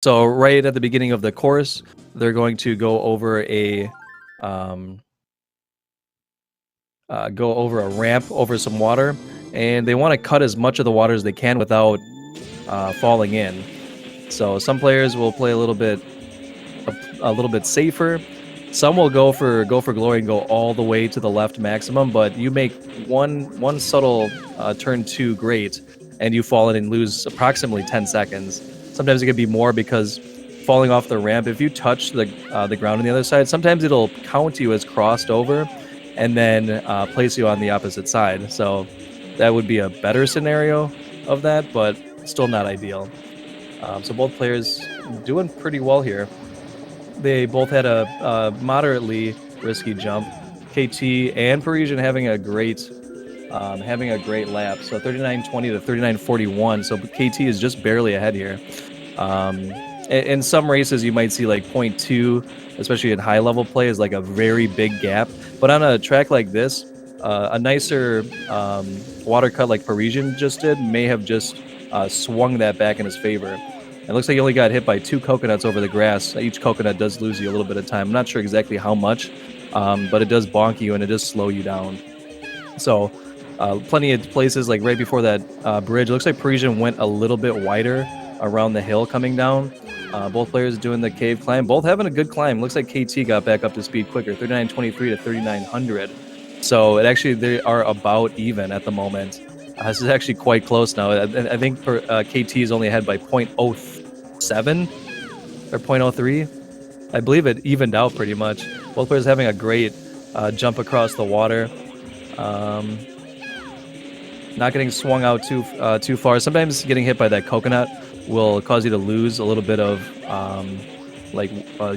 So right at the beginning of the course, they're going to go over a ramp over some water, and they want to cut as much of the water as they can without falling in. So some players will play a little bit safer. Some will go for glory and go all the way to the left maximum, but you make one subtle turn too great, and you fall in and lose approximately 10 seconds. Sometimes it could be more because falling off the ramp, if you touch the ground on the other side, sometimes it'll count you as crossed over, and then place you on the opposite side. So that would be a better scenario of that, but still not ideal. So both players doing pretty well here. They both had a moderately risky jump. KT and Parisian having a great lap. So 39.20 to 39.41. So KT is just barely ahead here. In some races, you might see like 0.2, especially in high level play, is like a very big gap. But on a track like this, a nicer water cut like Parisian just did may have just swung that back in his favor. It looks like he only got hit by 2 coconuts over the grass. Each coconut does lose you a little bit of time. I'm not sure exactly how much, but it does bonk you and it does slow you down. So plenty of places like right before that bridge. It looks like Parisian went a little bit wider around the hill coming down. Both players doing the cave climb. Both having a good climb. Looks like KT got back up to speed quicker. 39.23 to 3900. So they are about even at the moment. This is actually quite close now. I think KT is only ahead by 0.07 or 0.03. I believe it evened out pretty much. Both players having a great jump across the water. Not getting swung out too far. Sometimes getting hit by that coconut will cause you to lose a little bit of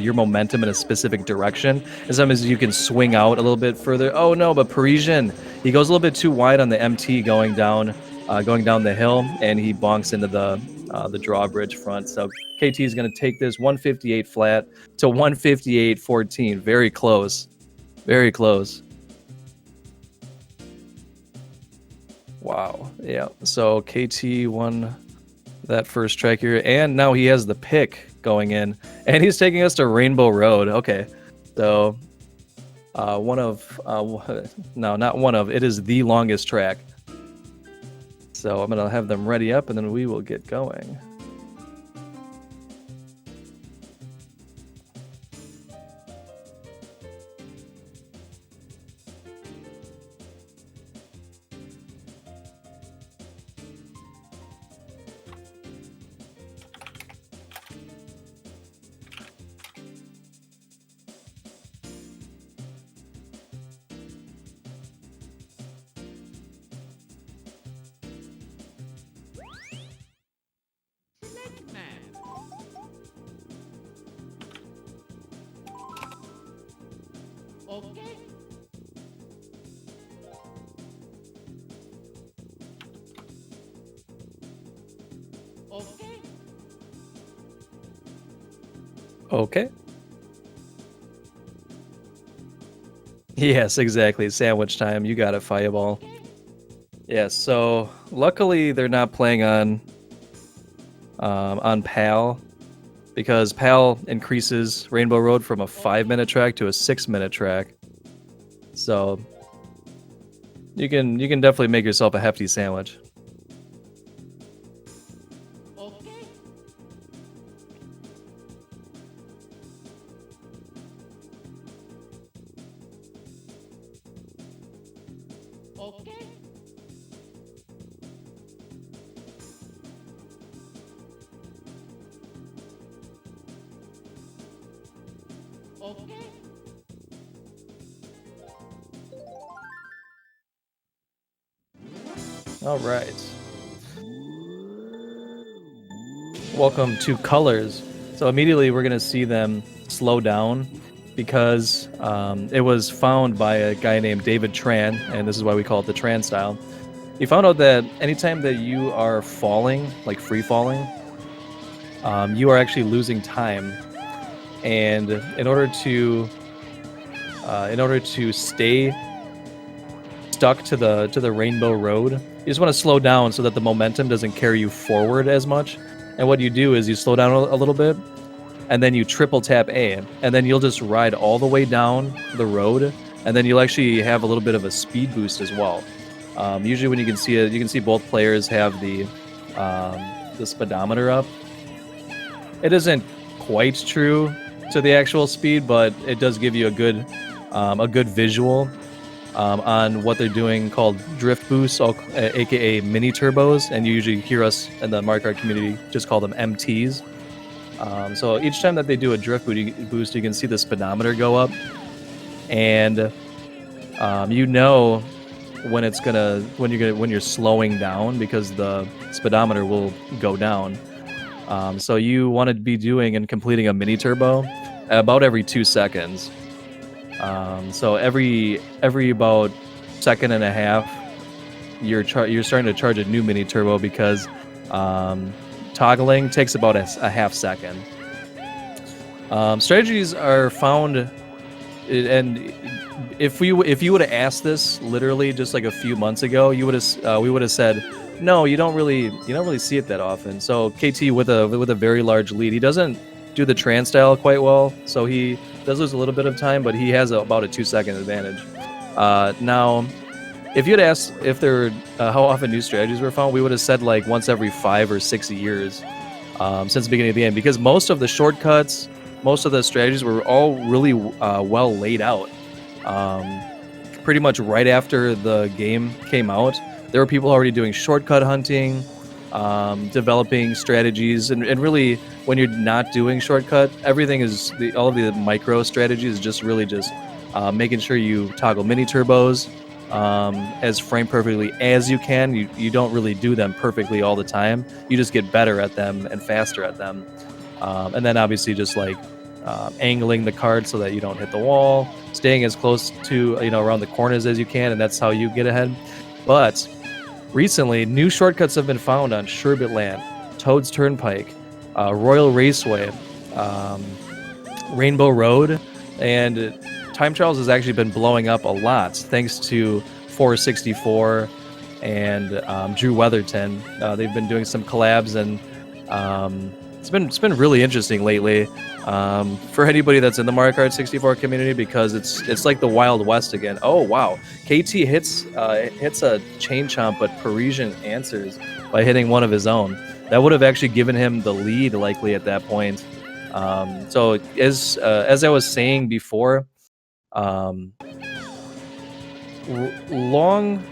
your momentum in a specific direction. And sometimes you can swing out a little bit further. Oh no, but Parisian, he goes a little bit too wide on the MT going down the hill, and he bonks into the drawbridge front. So KT is going to take this 158 flat to 158.14. Very close. Very close. Wow. Yeah. So KT won that first track here, and now he has the pick going in, and he's taking us to Rainbow Road. Okay. So it is the longest track. So I'm going to have them ready up, and then we will get going. Okay. Yes, exactly. Sandwich time. You got it, Fireball. Yes, so luckily they're not playing on PAL, because PAL increases Rainbow Road from a 5-minute track to a 6-minute track. So you can definitely make yourself a hefty sandwich. All right. Welcome to Colors. So immediately we're going to see them slow down because it was found by a guy named David Tran, and this is why we call it the Tran style. He found out that anytime that you are falling, like free falling, you are actually losing time. And in order to stay stuck to the Rainbow Road, you just want to slow down so that the momentum doesn't carry you forward as much. And what you do is you slow down a little bit, and then you triple tap A, and then you'll just ride all the way down the road, and then you'll actually have a little bit of a speed boost as well. Usually when you can see it, you can see both players have the speedometer up. It isn't quite true to the actual speed, but it does give you a good visual on what they're doing, called drift boosts, aka mini turbos, and you usually hear us in the Mario Kart community just call them MTs. So each time that they do a drift boost, you can see the speedometer go up, and you know when you're slowing down, because the speedometer will go down. So you want to be doing and completing a mini turbo about every 2 seconds. So every about second and a half, you're starting to charge a new mini turbo, because toggling takes about a half second. Strategies are found, and if you would have asked this literally just like a few months ago, we would have said, no, you don't really see it that often. So KT with a very large lead, he doesn't do the tran style quite well, so he does lose a little bit of time, but he has about a 2-second advantage. Now, if you'd asked if how often new strategies were found, we would have said like once every 5 or 6 years since the beginning of the game, because most of the shortcuts, most of the strategies were all really well laid out. Pretty much right after the game came out, there were people already doing shortcut hunting, developing strategies, and really, when you're not doing shortcut, everything is all of the micro strategies is just really just making sure you toggle mini turbos as frame perfectly as you can. You don't really do them perfectly all the time. You just get better at them and faster at them. And then obviously just like angling the cart so that you don't hit the wall, staying as close to around the corners as you can, and that's how you get ahead. But recently, new shortcuts have been found on Sherbet Land, Toad's Turnpike, Royal Raceway, Rainbow Road, and Time Trials has actually been blowing up a lot thanks to 464 and Drew Weatherton. They've been doing some collabs, and it's been really interesting lately for anybody that's in the Mario Kart 64 community, because it's like the Wild West again. Oh wow, KT hits a chain chomp, but Parisian answers by hitting one of his own. That would have actually given him the lead likely at that point. So as I was saying before, long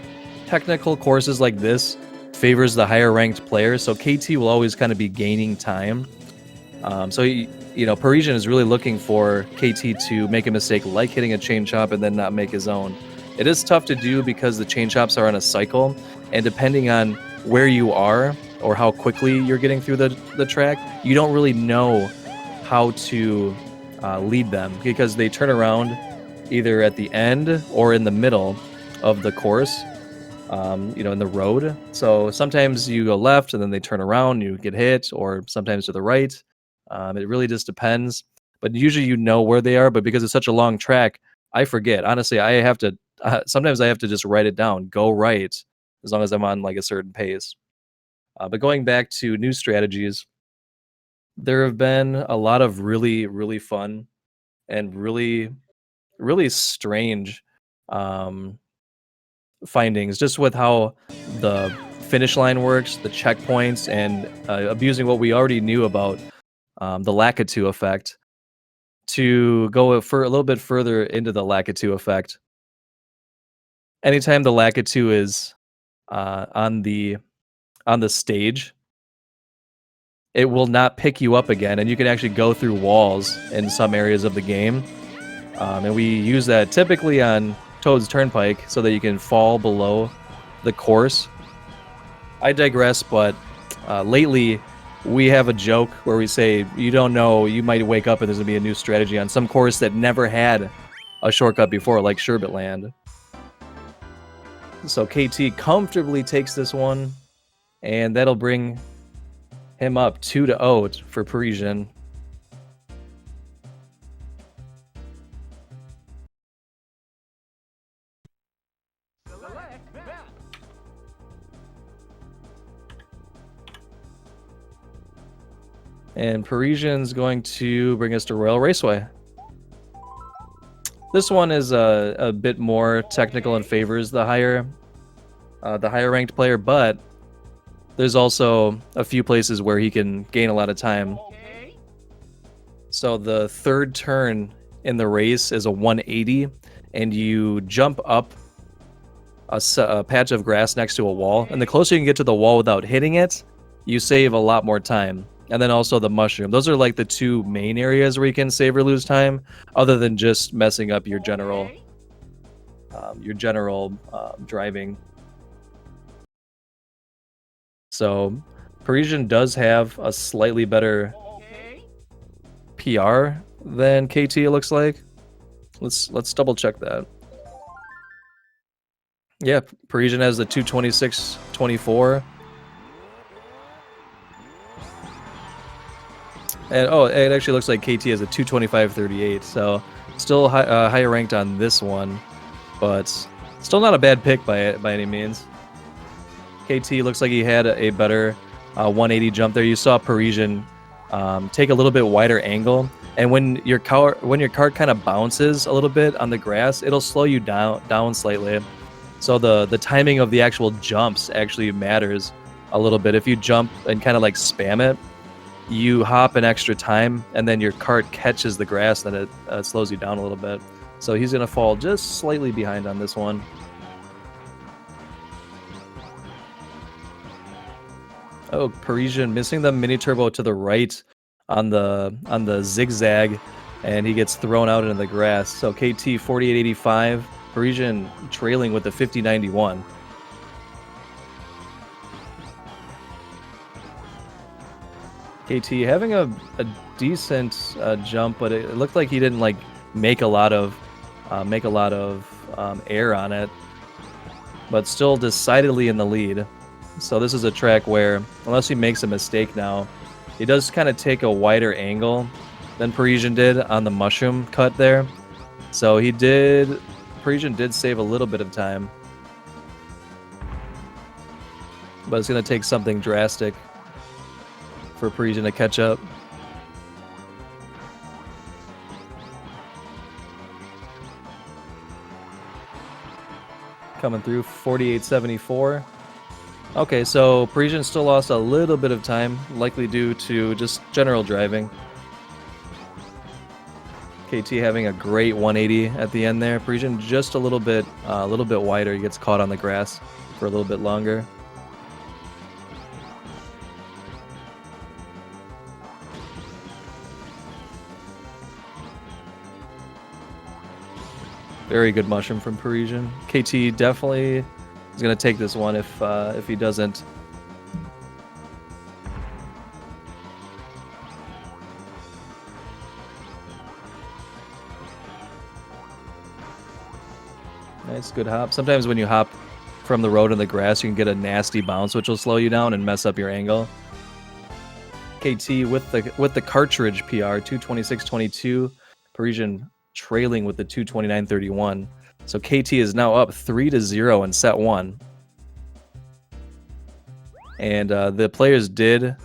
technical courses like this favors the higher ranked players, so KT will always kind of be gaining time. So Parisian is really looking for KT to make a mistake like hitting a chain chop and then not make his own. It is tough to do because the chain chops are on a cycle, and depending on where you are or how quickly you're getting through the track, you don't really know how to lead them, because they turn around either at the end or in the middle of the course, in the road. So sometimes you go left and then they turn around, you get hit, or sometimes to the right. It really just depends. But usually you know where they are, but because it's such a long track, I forget. Honestly, I have to sometimes I have to just write it down, go right, as long as I'm on like a certain pace. But going back to new strategies, there have been a lot of really, really fun and really, really strange findings, just with how the finish line works, the checkpoints, and abusing what we already knew about the Lakitu effect. To go for a little bit further into the Lakitu effect, anytime the Lakitu is on the stage, it will not pick you up again, and you can actually go through walls in some areas of the game. And we use that typically on Toad's Turnpike so that you can fall below the course. I digress, but lately we have a joke where we say, you don't know, you might wake up and there's going to be a new strategy on some course that never had a shortcut before, like Sherbet Land. So KT comfortably takes this one, and that'll bring him up 2-0 for Parisian. And Parisian's going to bring us to Royal Raceway. This one is a bit more technical and favors the higher ranked player, but there's also a few places where he can gain a lot of time. So the third turn in the race is a 180, and you jump up a patch of grass next to a wall, and the closer you can get to the wall without hitting it, you save a lot more time. And then also the mushroom. Those are like the two main areas where you can save or lose time, other than just messing up your general driving. So Parisian does have a slightly better PR than KT, it looks like. Let's double check that. Yeah, Parisian has the 226.24. And oh, it actually looks like KT has a 225.38, so still higher ranked on this one, but still not a bad pick by any means. KT looks like he had a better 180 jump there. You saw Parisian take a little bit wider angle, and when your cart kind of bounces a little bit on the grass, it'll slow you down slightly. So the timing of the actual jumps actually matters a little bit. If you jump and kind of like spam it, you hop an extra time, and then your cart catches the grass, then it slows you down a little bit. So he's going to fall just slightly behind on this one. Oh, Parisian missing the mini turbo to the right on the zigzag, and he gets thrown out into the grass. So KT 48.85, Parisian trailing with the 50.91. KT having a decent jump, but it looked like he didn't like make a lot of air on it, but still decidedly in the lead. So this is a track where, unless he makes a mistake now, he does kind of take a wider angle than Parisian did on the mushroom cut there. So Parisian did save a little bit of time, but it's going to take something drastic for Parisian to catch up. Coming through 48.74. Okay, so Parisian still lost a little bit of time, likely due to just general driving. KT having a great 180 at the end there. Parisian just a little bit wider. He gets caught on the grass for a little bit longer. Very good mushroom from Parisian. KT definitely is going to take this one if he doesn't. Nice, good hop. Sometimes when you hop from the road in the grass, you can get a nasty bounce, which will slow you down and mess up your angle. KT with the cartridge PR, 226.22. Parisian trailing with the 229.31. So KT is now up 3-0 in set 1. And the players did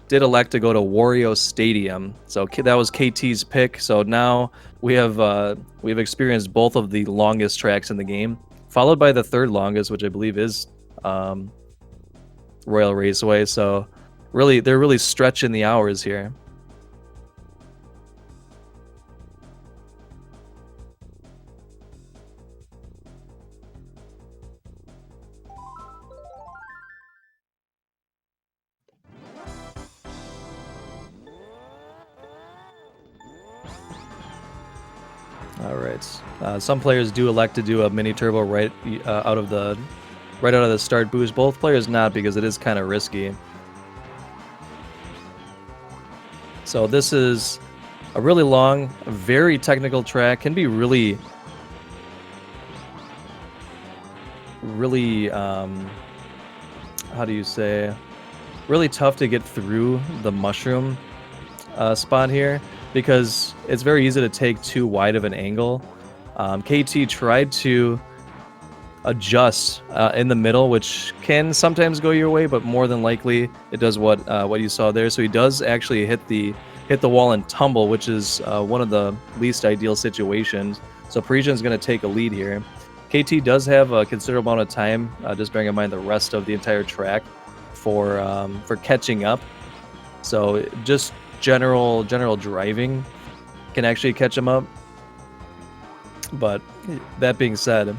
elect to go to Wario Stadium. So that was KT's pick. So now we've experienced both of the longest tracks in the game, followed by the third longest, which I believe is Royal Raceway. So they're really stretching the hours here. All right. Some players do elect to do a mini turbo right out of the start boost. Both players not, because it is kind of risky. So this is a really long, very technical track. Can be really how do you say, really tough to get through the mushroom spot here, because it's very easy to take too wide of an angle. KT tried to adjust in the middle, which can sometimes go your way, but more than likely it does what you saw there. So he does actually hit the wall and tumble, which is one of the least ideal situations. So Parisian's going to take a lead here. KT does have a considerable amount of time, just bearing in mind the rest of the entire track for catching up. So just general driving can actually catch him up. But that being said,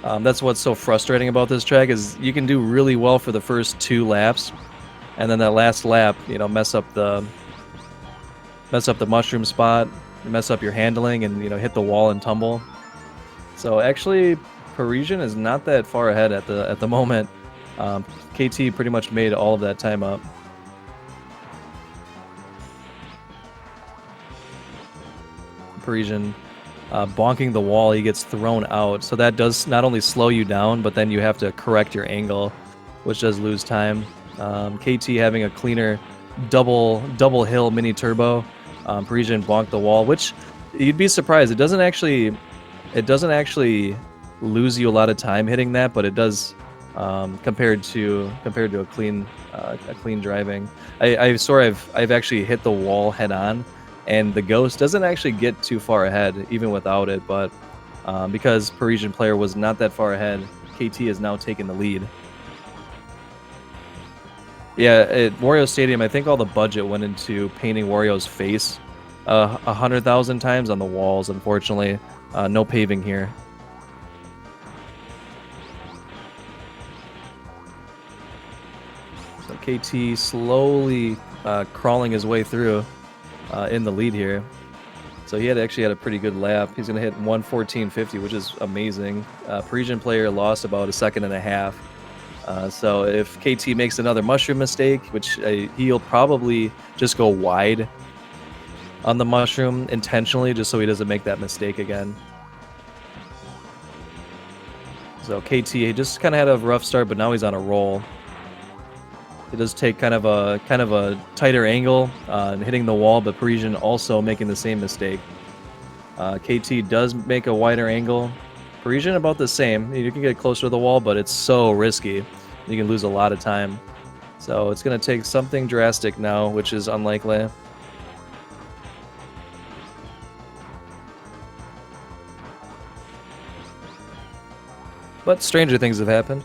that's what's so frustrating about this track is you can do really well for the first 2 laps, and then that last lap, you know, mess up the mushroom spot, mess up your handling, and you know, hit the wall and tumble. So actually, Parisian is not that far ahead at the moment. KT pretty much made all of that time up. Parisian bonking the wall, he gets thrown out. So that does not only slow you down, but then you have to correct your angle, which does lose time. KT having a cleaner double hill mini turbo. Parisian bonked the wall, which you'd be surprised. It doesn't actually lose you a lot of time hitting that, but it does compared to a clean driving. I swear I've actually hit the wall head on, and the ghost doesn't actually get too far ahead even without it, but because Parisianplayer was not that far ahead, KT has now taken the lead. Yeah, at Wario Stadium, I think all the budget went into painting Wario's face 100,000 times on the walls. Unfortunately, no paving here. So KT slowly crawling his way through in the lead here. So he actually had a pretty good lap. He's going to hit 1:14.50, which is amazing. Parisianplayer lost about 1.5 seconds. So if KT makes another mushroom mistake, which he'll probably just go wide on the mushroom intentionally, just so he doesn't make that mistake again. So KT, he just kind of had a rough start, but now he's on a roll. It does take kind of a tighter angle hitting the wall, but Parisian also making the same mistake. KT does make a wider angle. Parisian about the same. You can get closer to the wall, but it's so risky. You can lose a lot of time. So it's going to take something drastic now, which is unlikely. But stranger things have happened.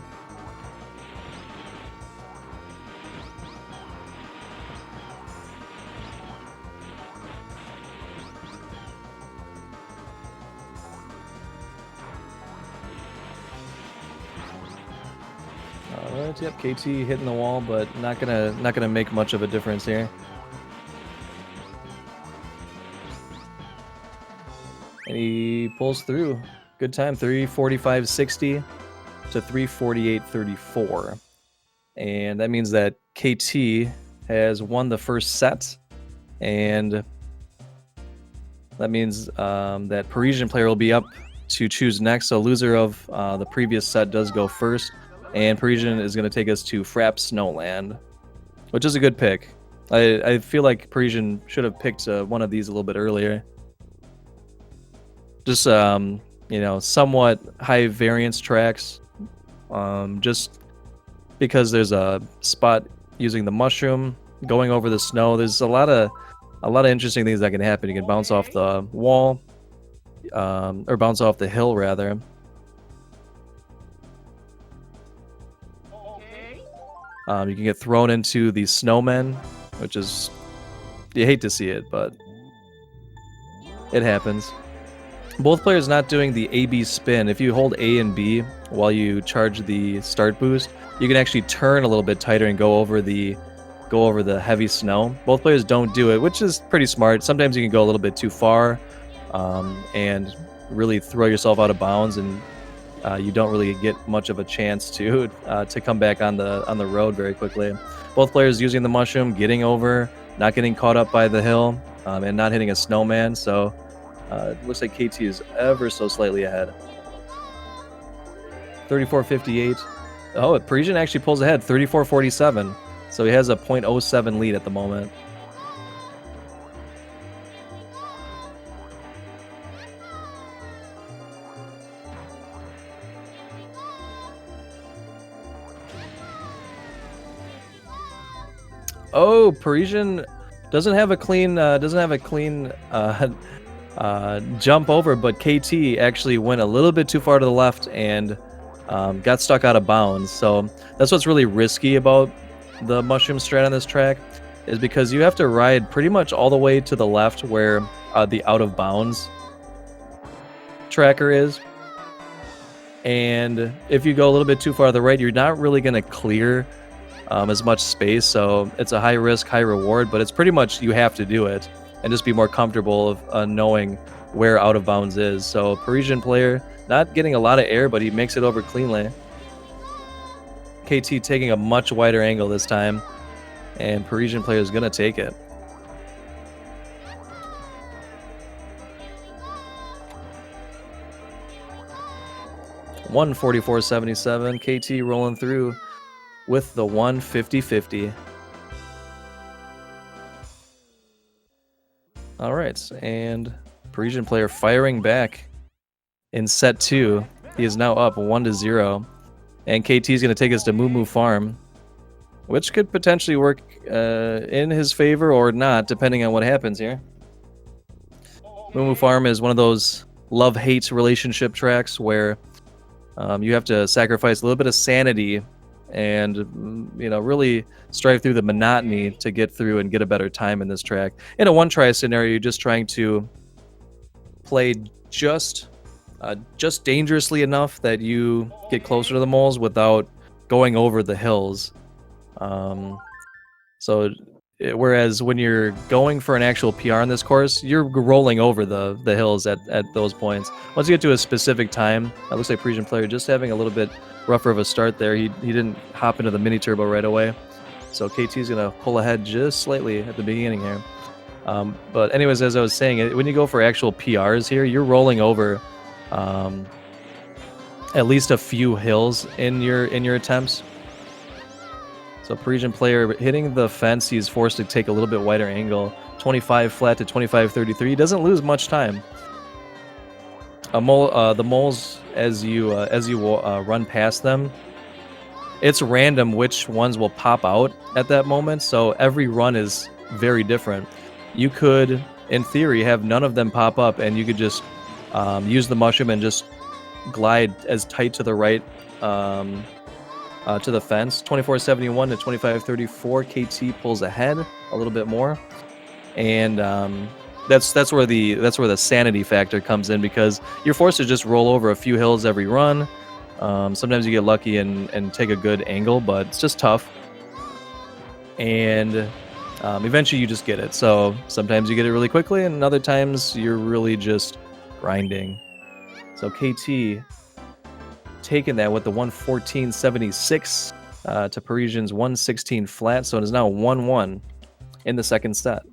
Alright, yep, KT hitting the wall, but not gonna make much of a difference here. And he pulls through. Good time, 3:45.60 to 3:48.34. And that means that KT has won the first set, and that means that Parisianplayer will be up to choose next. So loser of the previous set does go first, and Parisian is going to take us to Frap Snowland, which is a good pick. I feel like Parisian should have picked one of these a little bit earlier. Just you know, somewhat high variance tracks, just because there's a spot using the mushroom, going over the snow. There's a lot of interesting things that can happen. You can bounce off the wall, or bounce off the hill rather. You can get thrown into the snowmen, which is, you hate to see it, but it happens. Both players not doing the A-B spin. If you hold A and B while you charge the start boost, you can actually turn a little bit tighter and go over the heavy snow. Both players don't do it, which is pretty smart. Sometimes you can go a little bit too far and really throw yourself out of bounds, and you don't really get much of a chance to come back on the road very quickly. Both players using the mushroom, getting over, not getting caught up by the hill, and not hitting a snowman. So it looks like KT is ever so slightly ahead. 34.58. Oh, Parisian actually pulls ahead, 34.47. So he has a 0.07 lead at the moment. Oh, Parisian doesn't have a clean jump over, but KT actually went a little bit too far to the left and got stuck out of bounds. So that's what's really risky about the mushroom strat on this track, is because you have to ride pretty much all the way to the left where the out of bounds tracker is. And if you go a little bit too far to the right, you're not really going to clear as much space. So it's a high risk, high reward, but it's pretty much you have to do it and just be more comfortable of knowing where out of bounds is. So Parisianplayer not getting a lot of air, but he makes it over cleanly. KT taking a much wider angle this time, and Parisianplayer is going to take it. $144.77. KT rolling through with the 150.50. All right, and Parisianplayer firing back in set 2. He is now up 1-0, and KT is going to take us to Moo Moo Farm, which could potentially work in his favor or not, depending on what happens here. Moo Moo Farm is one of those love-hate relationship tracks where you have to sacrifice a little bit of sanity and really strive through the monotony to get through and get a better time in this track. In a one-try scenario, you're just trying to play just dangerously enough that you get closer to the moles without going over the hills. Whereas when you're going for an actual PR in this course, you're rolling over the hills at those points. Once you get to a specific time, it looks like Parisianplayer just having a little bit rougher of a start there. He didn't hop into the mini turbo right away, so KT's gonna pull ahead just slightly at the beginning here. But anyways, as I was saying, when you go for actual PRs here, you're rolling over at least a few hills in your attempts. So Parisianplayer hitting the fence, he's forced to take a little bit wider angle. 25 flat to 25.33. He doesn't lose much time. The moles, as you run past them, it's random which ones will pop out at that moment. So every run is very different. You could, in theory, have none of them pop up, and you could just use the mushroom and just glide as tight to the right to the fence. 24.71 to 25.34. KT pulls ahead a little bit more, and that's where the sanity factor comes in, because you're forced to just roll over a few hills every run. Sometimes you get lucky and take a good angle, but it's just tough. And eventually you just get it. So sometimes you get it really quickly, and other times you're really just grinding. So KT taking that with the 114.76 to Parisian's 116 flat. So it is now 1-1 in the second set.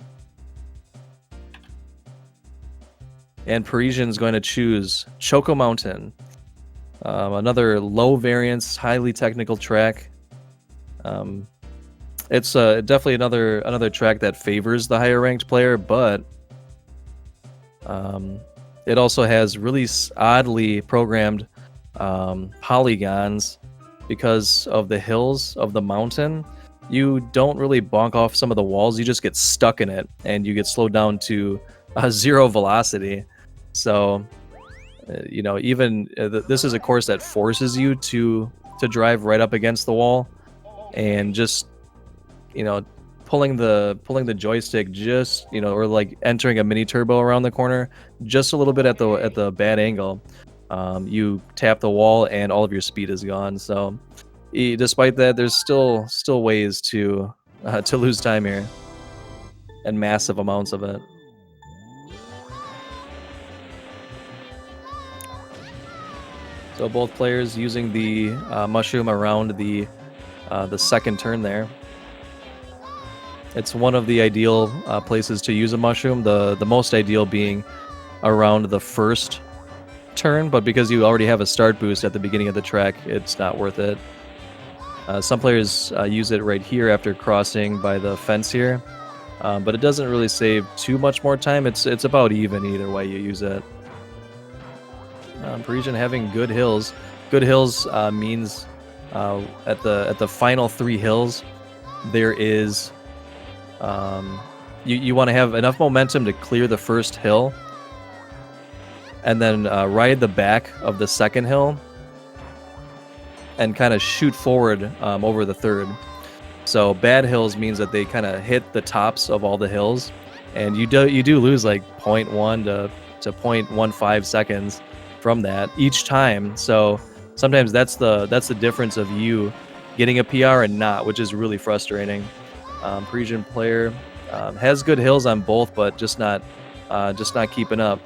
And Parisian's going to choose Choco Mountain, another low variance, highly technical track. It's definitely another track that favors the higher ranked player, but it also has really oddly programmed polygons because of the hills of the mountain. You don't really bonk off some of the walls, you just get stuck in it and you get slowed down to 0 velocity. So this is a course that forces you to drive right up against the wall and just pulling the joystick just or like entering a mini turbo around the corner just a little bit at the bad angle. You tap the wall and all of your speed is gone. So despite that, there's still ways to lose time here, and massive amounts of it. So both players using the mushroom around the second turn there. It's one of the ideal places to use a mushroom, the most ideal being around the first turn, but because you already have a start boost at the beginning of the track, it's not worth it. Some players use it right here after crossing by the fence here, but it doesn't really save too much more time. It's about even either way you use it. Parisian having good hills. Good hills means at the final 3 hills there is You want to have enough momentum to clear the first hill, and then ride the back of the second hill, and kind of shoot forward over the third. So bad hills means that they kind of hit the tops of all the hills, and you do lose like 0.1 to 0.15 seconds from that each time. So sometimes that's the difference of you getting a PR and not, which is really frustrating. Parisianplayer has good hills on both, but just not keeping up.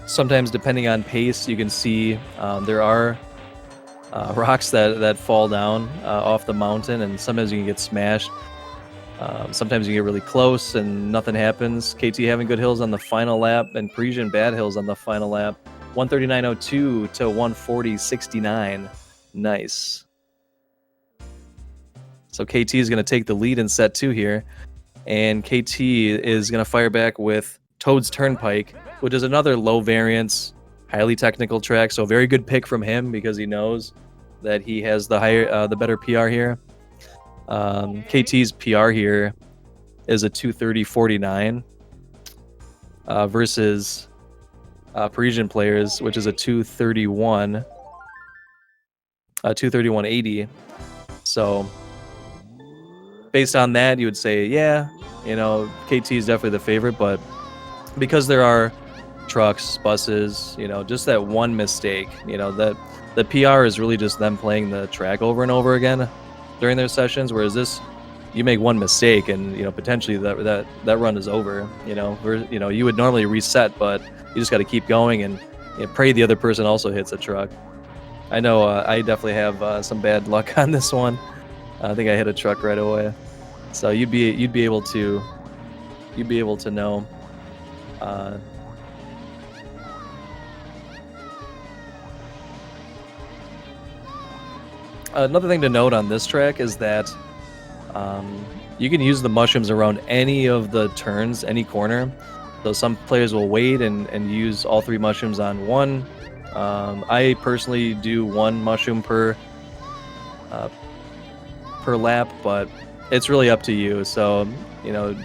Sometimes, depending on pace, you can see there are rocks that fall down off the mountain, and sometimes you can get smashed. Sometimes you get really close and nothing happens. KT having good hills on the final lap, and Parisian bad hills on the final lap. 139.02 to 140.69. Nice. So KT is going to take the lead in set 2 here, and KT is going to fire back with Toad's Turnpike, which is another low variance, highly technical track. So very good pick from him because he knows that he has the better PR here. KT's PR here is a 230.49 versus Parisianplayer's, which is a 231.80. So based on that, you would say, yeah, KT is definitely the favorite, but because there are trucks, buses, just that one mistake, that the PR is really just them playing the track over and over again during their sessions, whereas this, you make one mistake and potentially that run is over. You would normally reset, but you just got to keep going and pray the other person also hits a truck. I know I definitely have some bad luck on this one. I think I hit a truck right away, so you'd be able to know. Another thing to note on this track is that you can use the mushrooms around any of the turns, any corner. So some players will wait and use all 3 mushrooms on one. I personally do 1 mushroom per lap, but it's really up to you. So it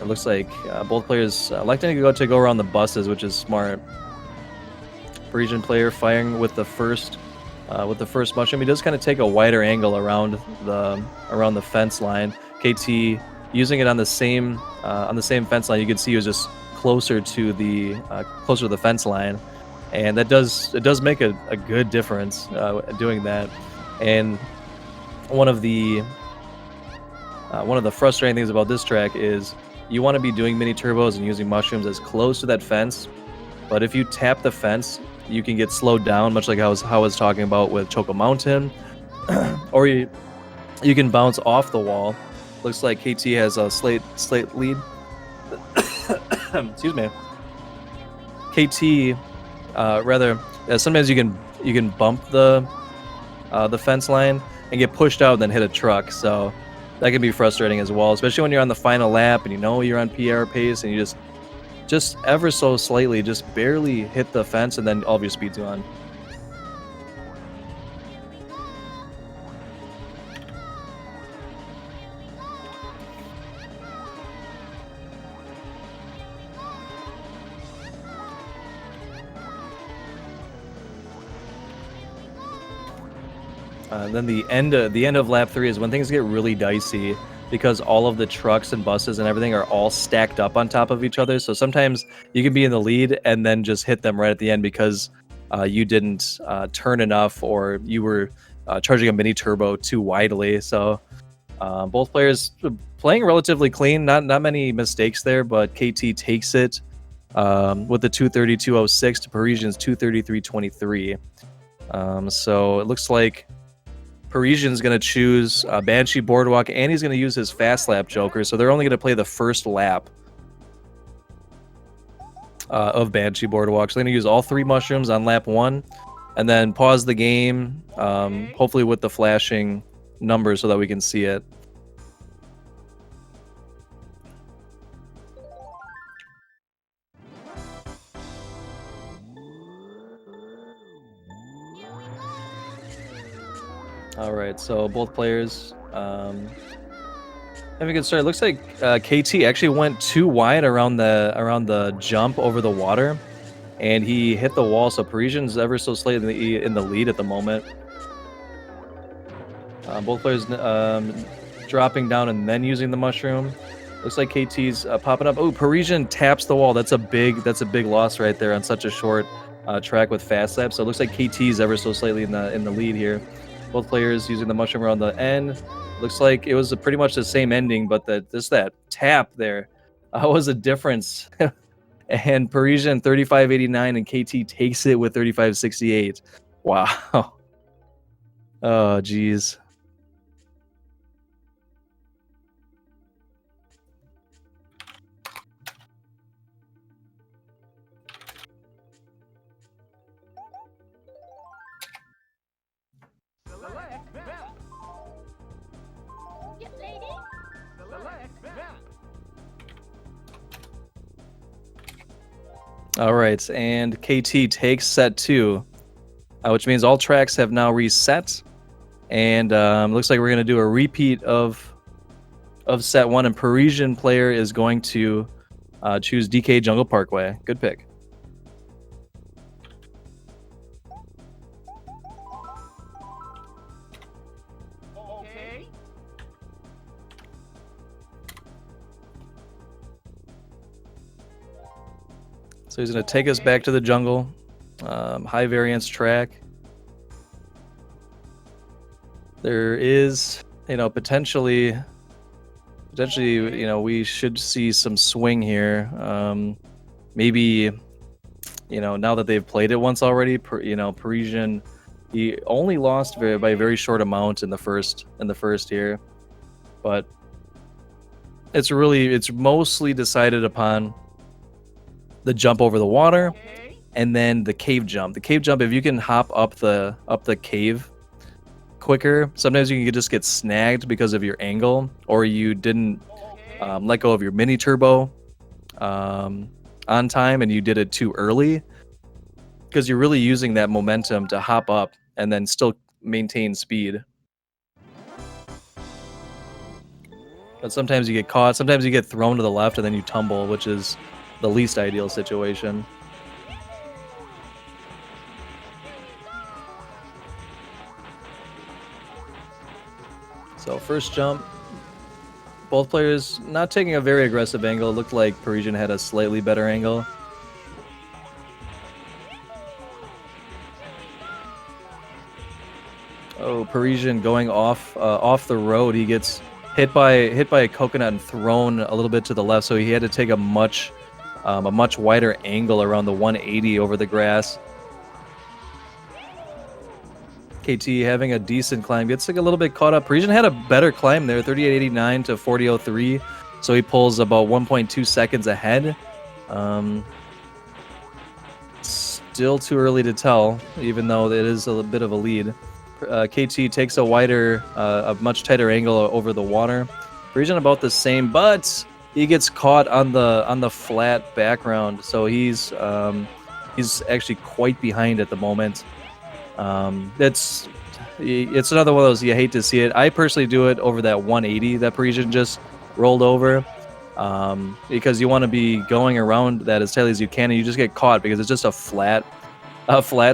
looks like both players electing to go around the buses, which is smart. Parisianplayer firing with the first mushroom. He does kind of take a wider angle around the fence line. KT using it on the same fence line. You can see he was just closer to the fence line, and it does make a good difference doing that. And one of the frustrating things about this track is you want to be doing mini turbos and using mushrooms as close to that fence, but if you tap the fence, you can get slowed down, much like how I was talking about with Choco Mountain, or you can bounce off the wall. Looks like KT has a slight lead. Excuse me. KT, sometimes you can bump the fence line and get pushed out and then hit a truck. So that can be frustrating as well, especially when you're on the final lap and you're on PR pace and you just ever so slightly, just barely hit the fence, and then all of your speed's gone. Then the end of lap 3 is when things get really dicey, because all of the trucks and buses and everything are all stacked up on top of each other. So sometimes you can be in the lead and then just hit them right at the end because you didn't turn enough, or you were charging a mini turbo too widely. So both players playing relatively clean, not many mistakes there, but KT takes it with the 232.06 to Parisian's 233.23. So it looks like Parisian's going to choose Banshee Boardwalk, and he's going to use his fast lap Joker. So they're only going to play the first lap of Banshee Boardwalk. So they're going to use all 3 mushrooms on lap 1, and then pause the game, hopefully with the flashing numbers so that we can see it. All right, so both players having a good start. Looks like KT actually went too wide around the jump over the water, and he hit the wall. So Parisian's ever so slightly in the lead at the moment. Both players dropping down and then using the mushroom. Looks like KT's popping up. Oh, Parisian taps the wall. That's a big loss right there on such a short track with fast lap. So it looks like KT's ever so slightly in the lead here. Both players using the mushroom around the end. Looks like it was pretty much the same ending, but that tap there was a difference. And Parisian 35.89 and KT takes it with 35.68. Wow. Oh, geez. All right, and KT takes set 2, which means all tracks have now reset, and looks like we're gonna do a repeat of set 1. And Parisianplayer is going to choose DK Jungle Parkway. Good pick. Okay. So he's gonna take us back to the jungle. High variance track. There is, potentially, we should see some swing here. Maybe, now that they've played it once already, Parisian, he only lost by a very short amount in the first year, but it's mostly decided upon the jump over the water, and then the cave jump. The cave jump, if you can hop up the cave quicker, sometimes you can just get snagged because of your angle, or you didn't let go of your mini turbo on time and you did it too early, because you're really using that momentum to hop up and then still maintain speed. But sometimes you get caught, sometimes you get thrown to the left and then you tumble, which is the least ideal situation. So first jump, both players not taking a very aggressive angle. It looked like Parisian had a slightly better angle. Oh, Parisian going off the road. He gets hit by a coconut and thrown a little bit to the left, so he had to take a much wider angle around the 180 over the grass. KT having a decent climb, gets like a little bit caught up. Parisian had a better climb there, 38.89 to 40.03, so he pulls about 1.2 seconds ahead. Still too early to tell, even though it is a bit of a lead. KT takes a much tighter angle over the water. Parisian about the same, but he gets caught on the flat background, so he's actually quite behind at the moment. It's another one of those you hate to see it. I personally do it over that 180 that Parisian just rolled over, because you want to be going around that as tightly as you can, and you just get caught because it's just a flat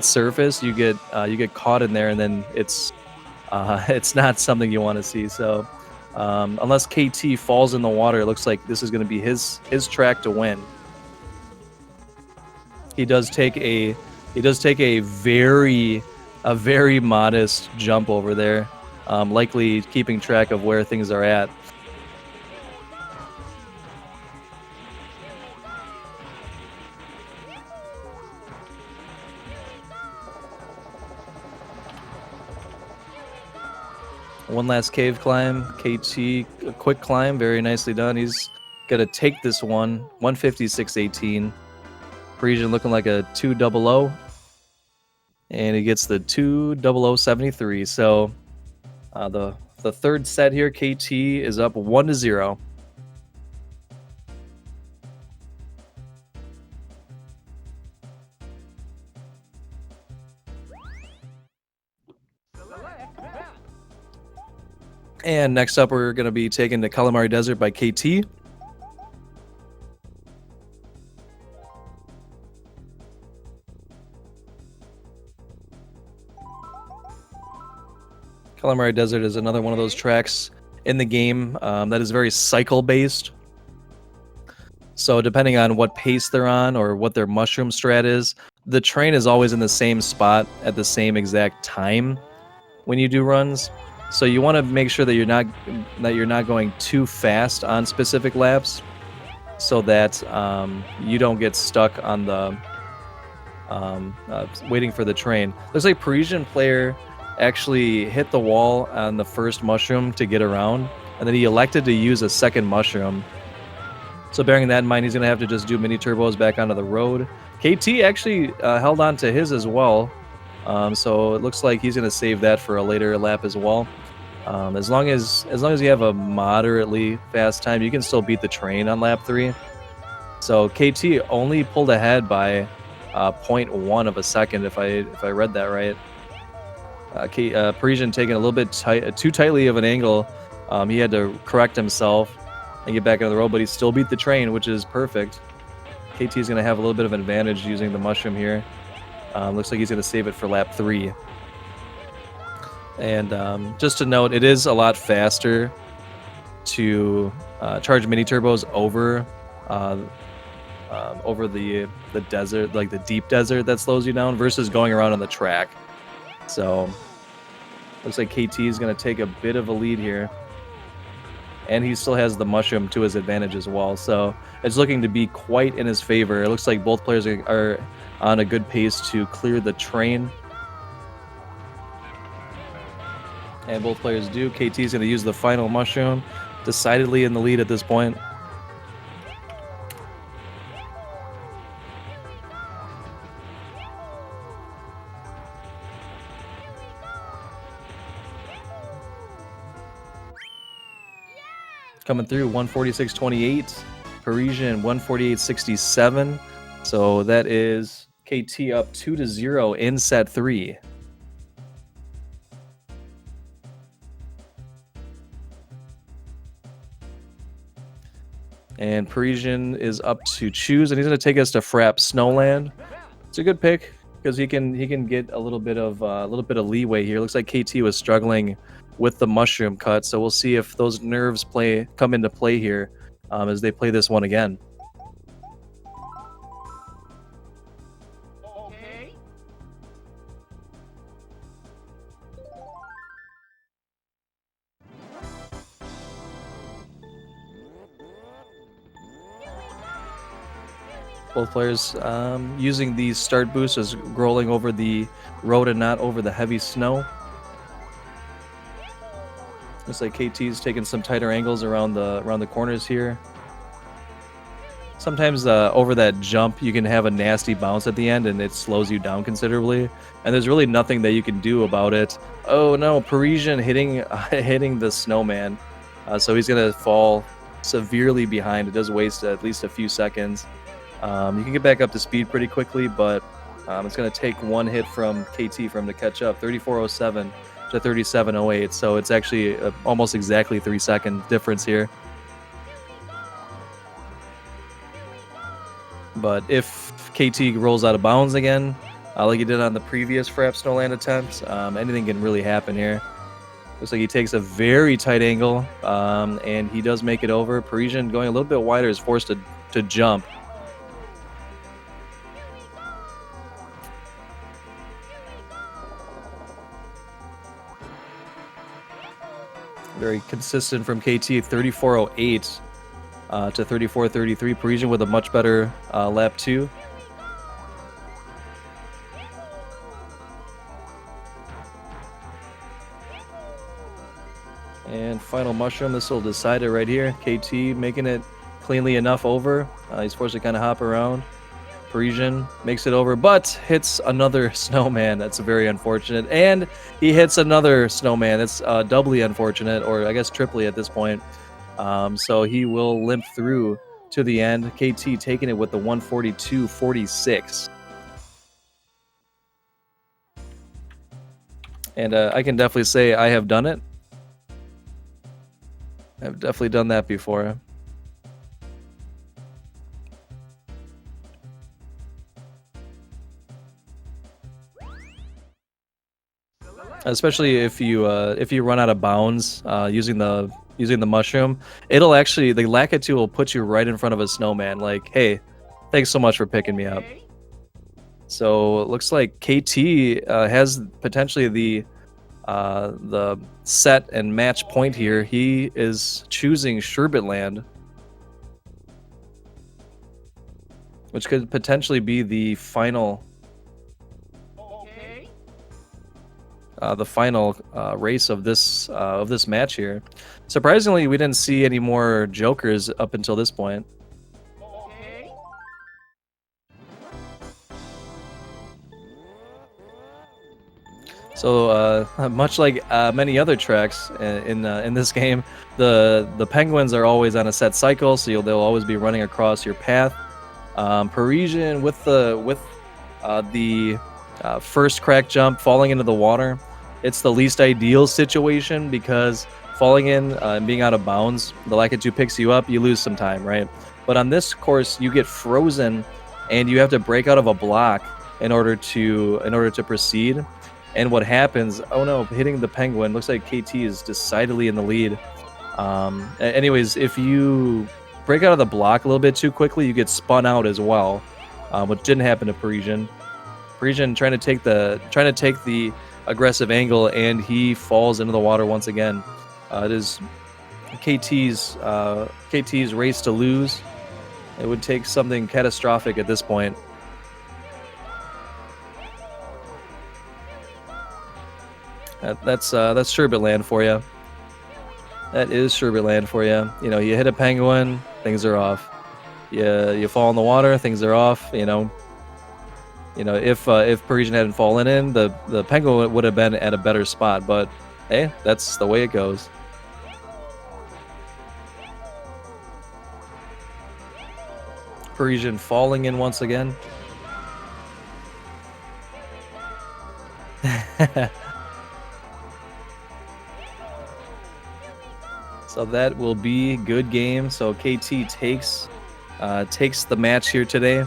surface. You get caught in there, and then it's not something you want to see. So unless KT falls in the water, it looks like this is going to be his track to win. He does take a very modest jump over there, likely keeping track of where things are at. One last cave climb. KT, a quick climb, very nicely done. He's gonna take this one, 156.18. Parisian looking like a 200, and he gets the 200.73. So the third set here, KT is up 1-0. And next up, we're going to be taking the Calamari Desert by KT. Calamari Desert is another one of those tracks in the game that is very cycle-based. So depending on what pace they're on or what their mushroom strat is, the train is always in the same spot at the same exact time when you do runs. So you want to make sure that you're not going too fast on specific laps, so that you don't get stuck on the waiting for the train. Looks like Parisianplayer actually hit the wall on the first mushroom to get around, and then he elected to use a second mushroom. So bearing that in mind, he's going to have to just do mini turbos back onto the road. KT actually held on to his as well, so it looks like he's going to save that for a later lap as well. As long as you have a moderately fast time, you can still beat the train on lap 3. So KT only pulled ahead by 0.1 of a second, if I read that right. Parisian taking a little bit too tightly of an angle. He had to correct himself and get back on the road, but he still beat the train, which is perfect. KT is going to have a little bit of an advantage using the mushroom here. Looks like he's going to save it for lap 3. And just to note, it is a lot faster to charge mini turbos over the desert, like the deep desert that slows you down, versus going around on the track. So looks like KT is going to take a bit of a lead here, and he still has the mushroom to his advantage as well. So it's looking to be quite in his favor. It looks like both players are on a good pace to clear the train. And both players do. KT is going to use the final mushroom. Decidedly in the lead at this point. Coming through 146.28. Parisian 148.67. So that is KT up 2-0 in set 3. And Parisian is up to choose, and he's going to take us to Frap Snowland. It's a good pick because he can get a little bit of leeway here. Looks like KT was struggling with the mushroom cut, so we'll see if those nerves come into play here as they play this one again. Okay. Both players using the start boost as rolling over the road and not over the heavy snow. Looks like KT's taking some tighter angles around the corners here. Sometimes over that jump, you can have a nasty bounce at the end, and it slows you down considerably. And there's really nothing that you can do about it. Oh no, Parisian hitting the snowman. So he's gonna fall severely behind. It does waste at least a few seconds. You can get back up to speed pretty quickly, but it's going to take one hit from KT for him to catch up. 34.07 to 37.08, so it's actually almost exactly 3-second difference here. But if KT rolls out of bounds again, like he did on the previous Frap Snowland attempts, anything can really happen here. Looks like he takes a very tight angle, and he does make it over. Parisian, going a little bit wider, is forced to jump. Very consistent from KT, 34.08 to 34.33. Parisian with a much better lap 2. And final mushroom, this will decide it right here. KT making it cleanly enough over. He's forced to kind of hop around. Parisian makes it over, but hits another snowman. That's very unfortunate. And he hits another snowman. That's doubly unfortunate, or I guess triply at this point. So he will limp through to the end. KT taking it with the 142.46. And I can definitely say I have done it. I've definitely done that before. Especially if you run out of bounds using the mushroom, it'll actually the Lakitu will put you right in front of a snowman. Like, hey, thanks so much for picking me up. Okay. So it looks like KT has potentially the set and match point here. He is choosing Sherbetland, which could potentially be the final Okay. race of this match here. Surprisingly, we didn't see any more jokers up until this point. Okay. So much like many other tracks in this game, the penguins are always on a set cycle, so they'll always be running across your path. Parisian with the first crack jump falling into the water, it's the least ideal situation because falling in and being out of bounds, the Lakitu picks you up, you lose some time, right? But on this course, you get frozen, and you have to break out of a block in order to proceed. And what happens? Oh no, hitting the penguin. Looks like KT is decidedly in the lead. Anyways, if you break out of the block a little bit too quickly, you get spun out as well, which didn't happen to Parisian. Parisian trying to take the aggressive angle, and he falls into the water once again. It is KT's race to lose. It would take something catastrophic at this point. That's Sherbetland for you. That is Sherbetland for you. You know, you hit a penguin, things are off. You fall in the water, things are off. You know, if Parisian hadn't fallen in, the penguin would have been at a better spot. But hey, that's the way it goes. Parisian falling in once again. So that will be good game. So KT takes the match here today.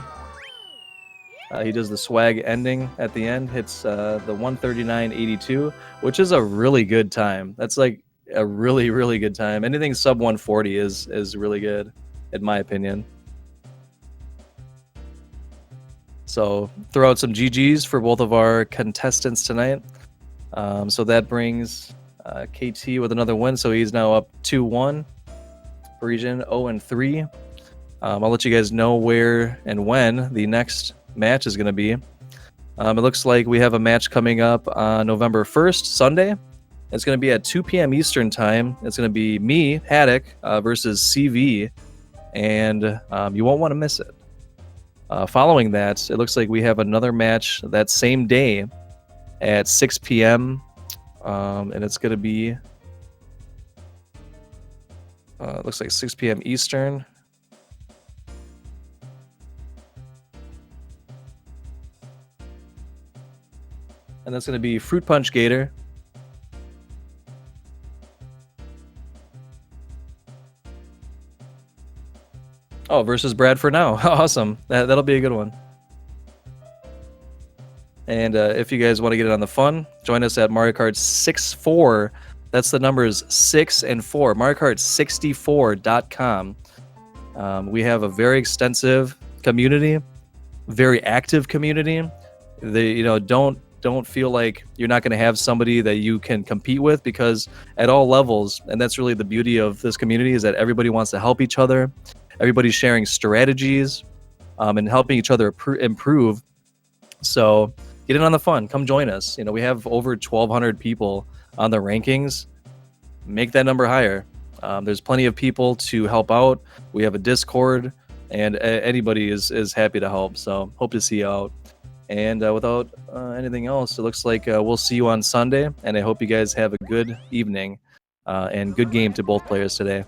He does the swag ending at the end, hits the 139.82, which is a really good time. That's like a really, really good time. Anything sub 140 is really good, in my opinion. So throw out some GGs for both of our contestants tonight. So that brings KT with another win, so he's now up 2-1. Parisian 0-3. I'll let you guys know where and when the next match is going to be. It looks like we have a match coming up on November 1st, Sunday. It's going to be at 2 p.m. Eastern time. It's going to be me, Haddock, versus CV, and you won't want to miss it. Following that, it looks like we have another match that same day at 6 p.m. And it's going to be, it looks like 6 p.m. Eastern. And that's going to be Fruit Punch Gator. Oh, versus Bradford now. Awesome. That'll be a good one. And if you guys want to get in on the fun, join us at Mario Kart 64. That's the numbers 6 and 4. MarioKart64.com. We have a very extensive community, very active community. Don't feel like you're not going to have somebody that you can compete with, because at all levels, and that's really the beauty of this community, is that everybody wants to help each other. Everybody's sharing strategies and helping each other improve. So get in on the fun. Come join us. We have over 1,200 people on the rankings. Make that number higher. There's plenty of people to help out. We have a Discord, and anybody is happy to help. So hope to see you out. And without anything else, it looks like we'll see you on Sunday. And I hope you guys have a good evening and good game to both players today.